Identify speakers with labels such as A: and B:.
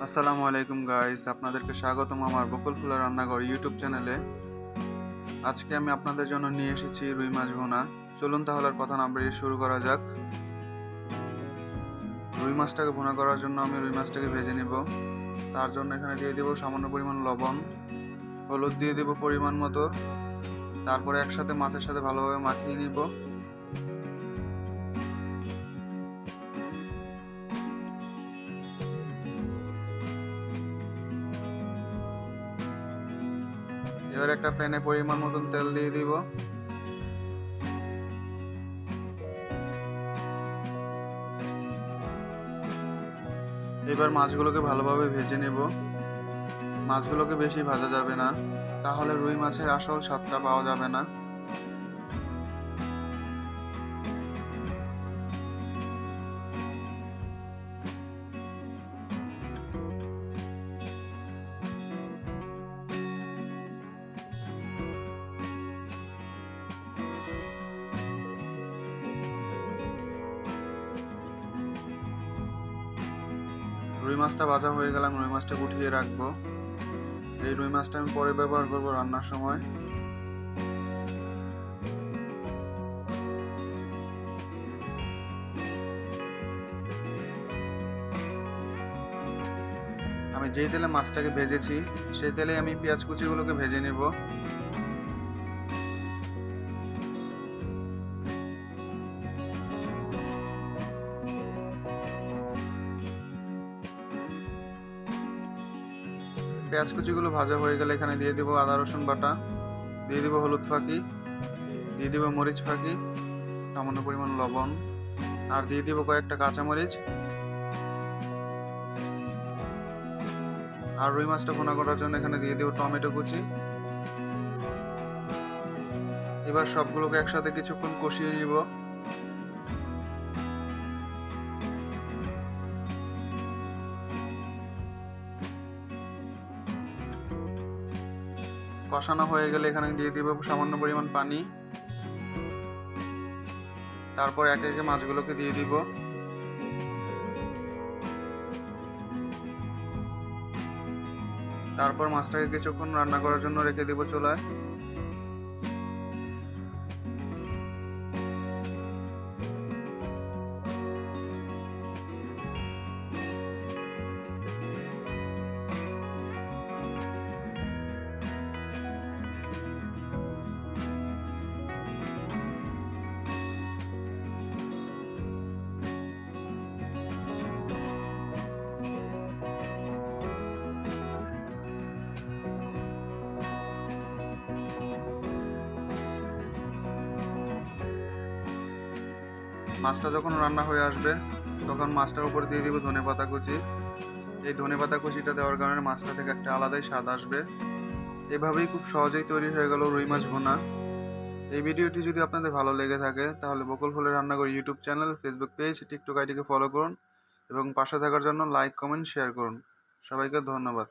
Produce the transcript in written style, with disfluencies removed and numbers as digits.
A: আসসালামু আলাইকুম গাইস, আপনাদেরকে স্বাগতম আমার বকুল ফুলের রান্নাঘর ইউটিউব চ্যানেলে। আজকে আমি আপনাদের জন্য নিয়ে এসেছি রুই মাছ ভুনা। চলুন তাহলে আর কথা না বাড়িয়ে শুরু করা যাক। রুই মাছটাকে ভুনা করার জন্য আমি রুই মাছটাকে ভেজে নিব। তার জন্য এখানে দিয়ে দেব সামান্য পরিমাণ লবণ, হলুদ দিয়ে দেব পরিমাণ মতো। তারপরে একসাথে মাছের সাথে ভালোভাবে মাখিয়ে নিব। এবার একটা প্যানে পরিমাণ মতন তেল দিয়ে দিব। এবার মাছগুলোকে ভালোভাবে ভেজে নেব। মাছগুলোকে বেশি ভাজা যাবে না, তাহলে রুই মাছের আসল স্বাদটা পাওয়া যাবে না। রুই মাছটা ভাজা হয়ে গেলে আমি রুই মাছটা উঠিয়ে রাখবো। এই রুই মাছটা আমি পরে ব্যবহার করব রান্নার সময়। আমি যেই তেলে মাছটাকে ভেজেছি সেই তেলে আমি পেঁয়াজ কুচিগুলোকে ভেজে নেব। পেঁয়াজ কুচিগুলো ভাজা হয়ে গেলে এখানে দিয়ে দিব আদা রসুন বাটা, দিয়ে দিব হলুদ ফাঁকি, দিয়ে দিব মরিচ ফাঁকি, সামান্য পরিমাণ লবণ, আর দিয়ে দিব কয়েকটা কাঁচামরিচ। আর রুই মাছটা ভুনা করার জন্য এখানে দিয়ে দিব টমেটো কুচি। এবার সবগুলোকে একসাথে কিছুক্ষণ কষিয়ে নিব। কষানো হয়ে গেলে এখানে দিয়ে দিব সামান্য পরিমাণ পানি। তারপর একে একে মাছগুলোকে দিয়ে দিব। তারপর মাছটাকে কিছুক্ষণ রান্না করার জন্য রেখে দিব চুলায়। মাছটা যখন রান্না হয়ে আসবে তখন মাছটার উপরে দিয়ে দিব ধনেপাতা কুচি। এই ধনেপাতা কুচিটা দেওয়ার কারণে মাছটা থেকে একটা আলাদাই স্বাদ আসবে। এভাবেই খুব সহজেই তৈরি হয়ে গেল রুই মাছ ভুনা। এই ভিডিওটি যদি আপনাদের ভালো লেগে থাকে তাহলে বকুল ফুলের রান্নাঘর YouTube channel, Facebook page, TikTok আইডিকে ফলো করুন এবং পাশে থাকার জন্য লাইক, কমেন্ট, শেয়ার করুন। সবাইকে ধন্যবাদ।